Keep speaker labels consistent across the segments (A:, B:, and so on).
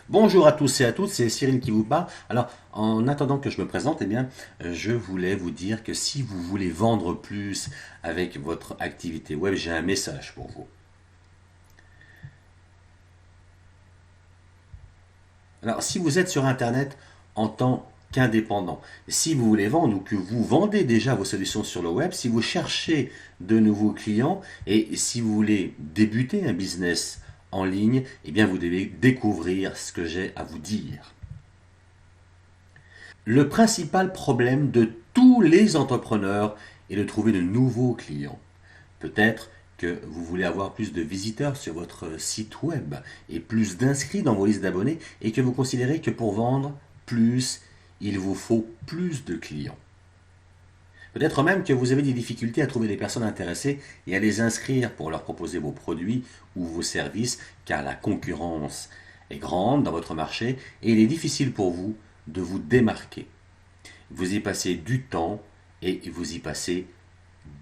A: Bonjour à tous et à toutes, c'est Cyril qui vous parle. Alors, en attendant que je me présente, je voulais vous dire que si vous voulez vendre plus avec votre activité web, j'ai un message pour vous. Alors, si vous êtes sur Internet en tant qu'indépendant, si vous voulez vendre ou que vous vendez déjà vos solutions sur le web, si vous cherchez de nouveaux clients et si vous voulez débuter un business en ligne, vous devez découvrir ce que j'ai à vous dire. Le principal problème de tous les entrepreneurs est de trouver de nouveaux clients. Peut-être que vous voulez avoir plus de visiteurs sur votre site web et plus d'inscrits dans vos listes d'abonnés et que vous considérez que pour vendre plus, il vous faut plus de clients. Peut-être même que vous avez des difficultés à trouver des personnes intéressées et à les inscrire pour leur proposer vos produits ou vos services car la concurrence est grande dans votre marché et il est difficile pour vous de vous démarquer. Vous y passez du temps et vous y passez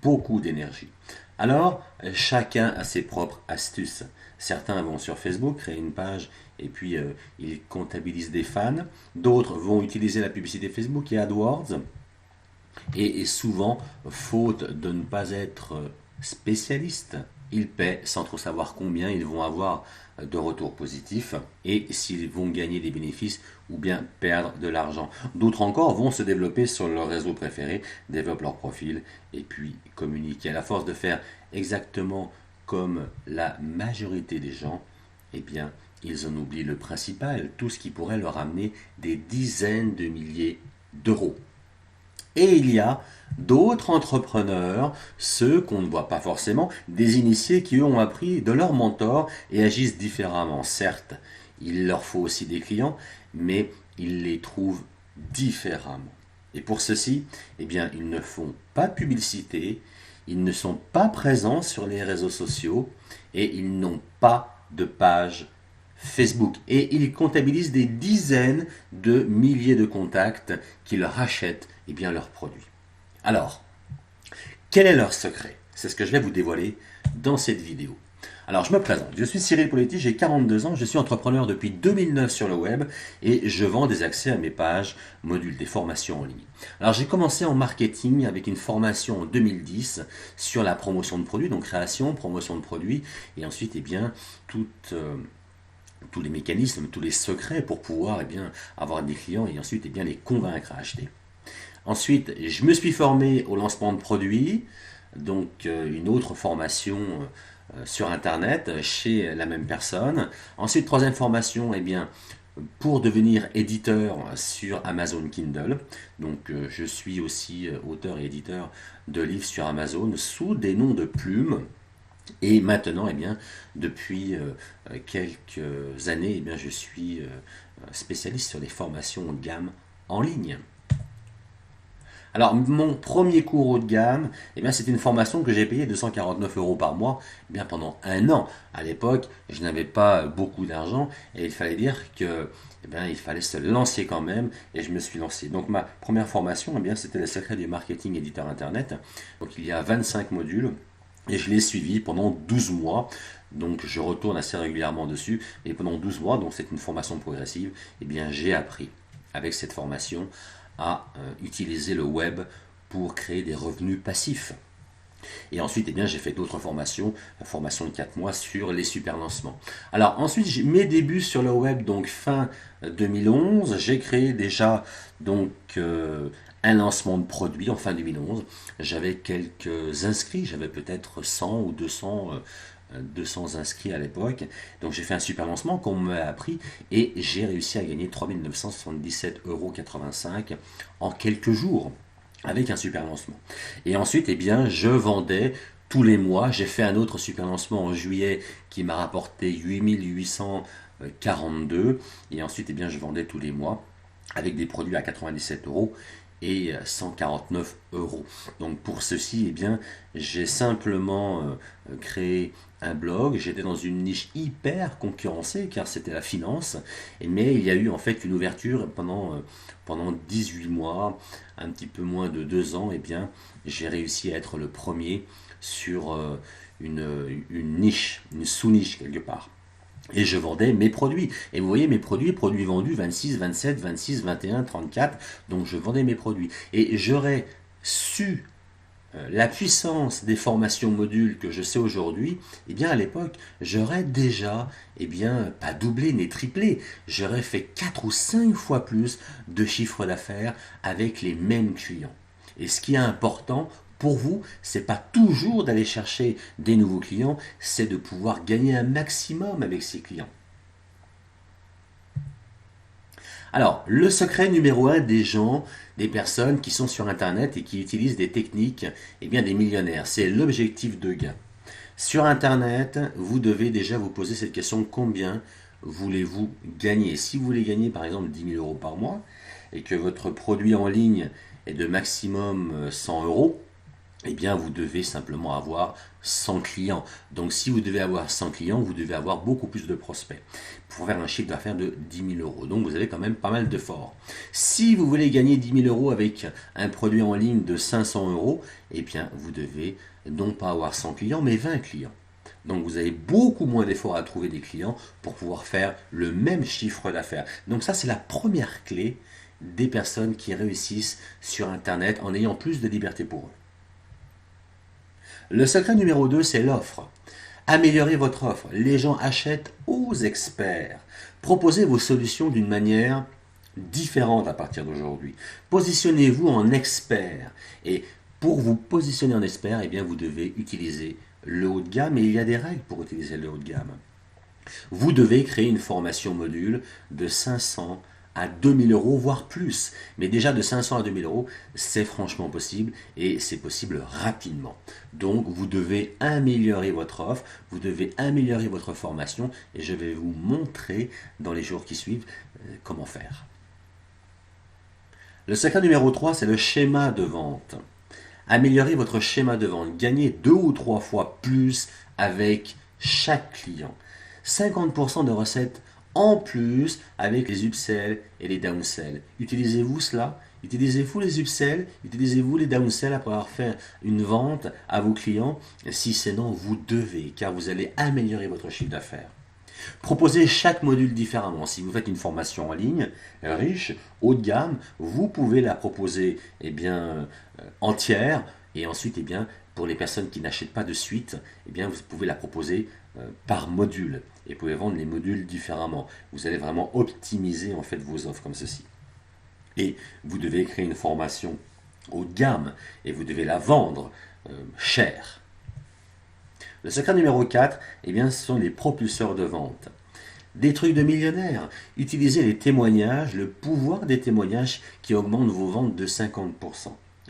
A: beaucoup d'énergie. Alors, chacun a ses propres astuces. Certains vont sur Facebook créer une page et puis ils comptabilisent des fans. D'autres vont utiliser la publicité Facebook et AdWords. Et souvent, faute de ne pas être spécialiste, ils paient sans trop savoir combien ils vont avoir de retours positifs et s'ils vont gagner des bénéfices ou bien perdre de l'argent. D'autres encore vont se développer sur leur réseau préféré, développent leur profil et puis communiquer. À la force de faire exactement comme la majorité des gens, ils en oublient le principal, tout ce qui pourrait leur amener des dizaines de milliers d'euros. Et il y a d'autres entrepreneurs, ceux qu'on ne voit pas forcément, des initiés qui eux ont appris de leurs mentors et agissent différemment. Certes, il leur faut aussi des clients, mais ils les trouvent différemment. Et pour ceci, ils ne font pas de publicité, ils ne sont pas présents sur les réseaux sociaux et ils n'ont pas de page Facebook. Et ils comptabilisent des dizaines de milliers de contacts qui leur achètent leurs produits. Alors, quel est leur secret? C'est ce que je vais vous dévoiler dans cette vidéo. Alors, je me présente. Je suis Cyril Poletti, j'ai 42 ans, je suis entrepreneur depuis 2009 sur le web et je vends des accès à mes pages, modules, des formations en ligne. Alors, j'ai commencé en marketing avec une formation en 2010 sur la promotion de produits, donc création, promotion de produits et ensuite, toute tous les mécanismes, tous les secrets pour pouvoir avoir des clients et ensuite les convaincre à acheter. Ensuite, je me suis formé au lancement de produits, donc une autre formation sur Internet chez la même personne. Ensuite, troisième formation, pour devenir éditeur sur Amazon Kindle. Donc, je suis aussi auteur et éditeur de livres sur Amazon sous des noms de plumes. Et maintenant, depuis quelques années, je suis spécialiste sur les formations haut de gamme en ligne. Alors, mon premier cours haut de gamme, c'est une formation que j'ai payée 249 euros par mois pendant un an. À l'époque, je n'avais pas beaucoup d'argent et il fallait dire que il fallait se lancer quand même et je me suis lancé. Donc, ma première formation, c'était le secret du marketing éditeur Internet. Donc, il y a 25 modules. Et je l'ai suivi pendant 12 mois. Donc je retourne assez régulièrement dessus. Et pendant 12 mois, donc c'est une formation progressive, j'ai appris avec cette formation à utiliser le web pour créer des revenus passifs. Et ensuite, j'ai fait d'autres formations, la formation de 4 mois sur les super lancements. Alors ensuite, mes débuts sur le web, donc fin 2011, j'ai créé déjà un lancement de produit en fin 2011. J'avais quelques inscrits, j'avais peut-être 100 ou 200 inscrits à l'époque. Donc j'ai fait un super lancement qu'on m'a appris et j'ai réussi à gagner 3 977,85 euros en quelques jours avec un super lancement. Et ensuite, je vendais tous les mois. J'ai fait un autre super lancement en juillet qui m'a rapporté 8 842. Et ensuite, je vendais tous les mois avec des produits à 97 euros et 149 euros. Donc pour ceci, j'ai simplement créé un blog. J'étais dans une niche hyper concurrencée car c'était la finance. Mais il y a eu en fait une ouverture pendant 18 mois, un petit peu moins de 2 ans. J'ai réussi à être le premier sur une niche, une sous-niche quelque part. Et je vendais mes produits. Et vous voyez mes produits, produits vendus 26, 27, 26, 21, 34. Donc je vendais mes produits. Et j'aurais su la puissance des formations modules que je sais aujourd'hui, eh bien à l'époque, j'aurais déjà, eh bien, pas doublé ni triplé, j'aurais fait 4 ou 5 fois plus de chiffre d'affaires avec les mêmes clients. Et ce qui est important pour vous, c'est pas toujours d'aller chercher des nouveaux clients, c'est de pouvoir gagner un maximum avec ces clients. Alors, le secret numéro un des gens, des personnes qui sont sur Internet et qui utilisent des techniques, eh bien des millionnaires, c'est l'objectif de gain. Sur Internet, vous devez déjà vous poser cette question: combien voulez-vous gagner? Si vous voulez gagner par exemple 10 000 euros par mois et que votre produit en ligne est de maximum 100 euros, eh bien, vous devez simplement avoir 100 clients. Donc, si vous devez avoir 100 clients, vous devez avoir beaucoup plus de prospects pour faire un chiffre d'affaires de 10 000 euros. Donc, vous avez quand même pas mal d'efforts. Si vous voulez gagner 10 000 euros avec un produit en ligne de 500 euros, eh bien, vous devez non pas avoir 100 clients, mais 20 clients. Donc, vous avez beaucoup moins d'efforts à trouver des clients pour pouvoir faire le même chiffre d'affaires. Donc, ça, c'est la première clé des personnes qui réussissent sur Internet en ayant plus de liberté pour eux. Le secret numéro 2, c'est l'offre. Améliorez votre offre. Les gens achètent aux experts. Proposez vos solutions d'une manière différente à partir d'aujourd'hui. Positionnez-vous en expert. Et pour vous positionner en expert, eh bien, vous devez utiliser le haut de gamme. Et il y a des règles pour utiliser le haut de gamme. Vous devez créer une formation module de 500 à 2000 euros, voire plus. Mais déjà de 500 à 2000 euros, c'est franchement possible et c'est possible rapidement. Donc vous devez améliorer votre offre, vous devez améliorer votre formation et je vais vous montrer dans les jours qui suivent comment faire. Le secret numéro 3, c'est le schéma de vente. Améliorez votre schéma de vente, gagnez 2 ou 3 fois plus avec chaque client. 50% de recettes en plus avec les upsells et les downsells. Utilisez-vous cela? Utilisez-vous les upsells? Utilisez-vous les downsells après avoir fait une vente à vos clients? Si c'est non, vous devez, car vous allez améliorer votre chiffre d'affaires. Proposez chaque module différemment. Si vous faites une formation en ligne riche, haut de gamme, vous pouvez la proposer entière et ensuite pour les personnes qui n'achètent pas de suite, vous pouvez la proposer par module et vous pouvez vendre les modules différemment. Vous allez vraiment optimiser en fait vos offres comme ceci. Et vous devez créer une formation haut de gamme et vous devez la vendre cher. Le secret numéro 4, ce sont les propulseurs de vente. Des trucs de millionnaires. Utilisez les témoignages, le pouvoir des témoignages qui augmentent vos ventes de 50%.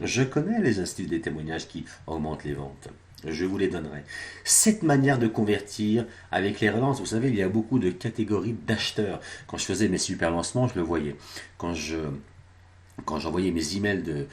A: Je connais les astuces des témoignages qui augmentent les ventes. Je vous les donnerai. Cette manière de convertir avec les relances, vous savez, il y a beaucoup de catégories d'acheteurs. Quand je faisais mes super lancements, je le voyais. Quand j'envoyais mes emails de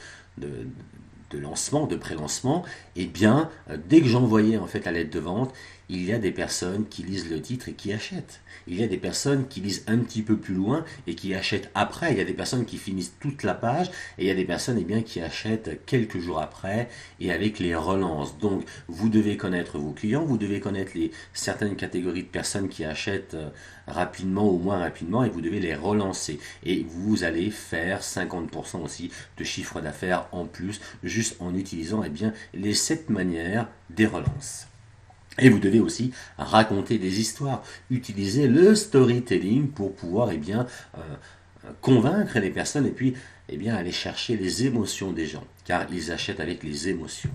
A: lancement, de pré-lancement, dès que j'envoyais en fait la lettre de vente, il y a des personnes qui lisent le titre et qui achètent. Il y a des personnes qui lisent un petit peu plus loin et qui achètent après. Il y a des personnes qui finissent toute la page et il y a des personnes qui achètent quelques jours après et avec les relances. Donc, vous devez connaître vos clients, vous devez connaître certaines catégories de personnes qui achètent rapidement ou moins rapidement et vous devez les relancer. Et vous allez faire 50% aussi de chiffre d'affaires en plus juste en utilisant les 7 manières des relances. Et vous devez aussi raconter des histoires, utiliser le storytelling pour pouvoir convaincre les personnes et puis aller chercher les émotions des gens, car ils achètent avec les émotions.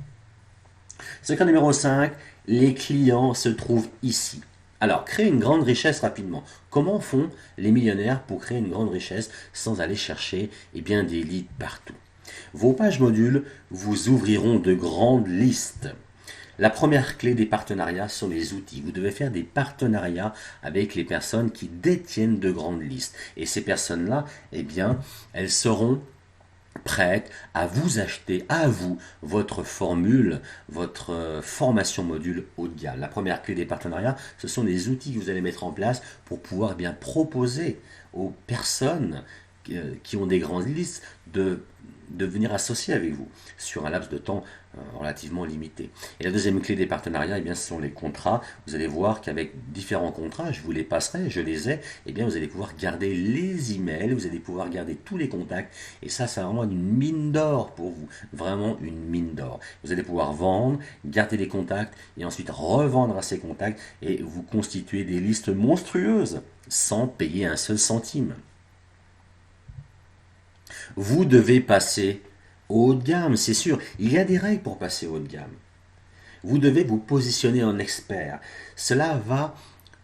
A: Secret numéro 5, les clients se trouvent ici. Alors, créer une grande richesse rapidement. Comment font les millionnaires pour créer une grande richesse sans aller chercher des leads partout? Vos pages modules vous ouvriront de grandes listes. La première clé des partenariats sont les outils. Vous devez faire des partenariats avec les personnes qui détiennent de grandes listes. Et ces personnes-là, elles seront prêtes à vous acheter, à vous, votre formule, votre formation module haut de gamme. La première clé des partenariats, ce sont les outils que vous allez mettre en place pour pouvoir proposer aux personnes qui ont des grandes listes de venir associer avec vous sur un laps de temps relativement limité. Et la deuxième clé des partenariats, eh bien, ce sont les contrats. Vous allez voir qu'avec différents contrats, je vous les passerai, je les ai, eh bien, vous allez pouvoir garder les emails, vous allez pouvoir garder tous les contacts. Et ça, c'est vraiment une mine d'or pour vous. Vraiment une mine d'or. Vous allez pouvoir vendre, garder les contacts et ensuite revendre à ces contacts et vous constituer des listes monstrueuses sans payer un seul centime. Vous devez passer au haut de gamme, c'est sûr. Il y a des règles pour passer au haut de gamme. Vous devez vous positionner en expert. Cela va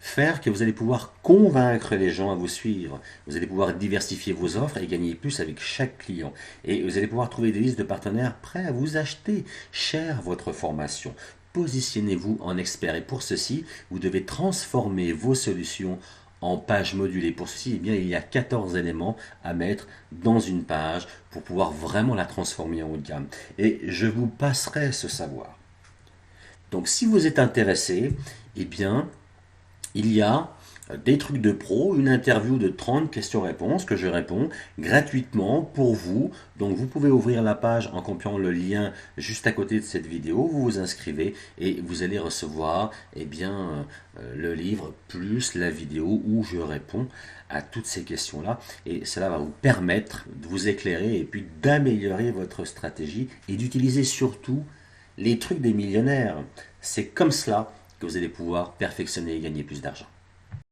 A: faire que vous allez pouvoir convaincre les gens à vous suivre. Vous allez pouvoir diversifier vos offres et gagner plus avec chaque client. Et vous allez pouvoir trouver des listes de partenaires prêts à vous acheter cher votre formation. Positionnez-vous en expert et pour ceci, vous devez transformer vos solutions en page modulée. Pour ceci, eh bien, il y a 14 éléments à mettre dans une page pour pouvoir vraiment la transformer en haut de gamme. Et je vous passerai ce savoir. Donc si vous êtes intéressé, eh bien, il y a des trucs de pro, une interview de 30 questions-réponses que je réponds gratuitement pour vous. Donc vous pouvez ouvrir la page en copiant le lien juste à côté de cette vidéo, vous vous inscrivez et vous allez recevoir eh bien, le livre plus la vidéo où je réponds à toutes ces questions-là. Et cela va vous permettre de vous éclairer et puis d'améliorer votre stratégie et d'utiliser surtout les trucs des millionnaires. C'est comme cela que vous allez pouvoir perfectionner et gagner plus d'argent.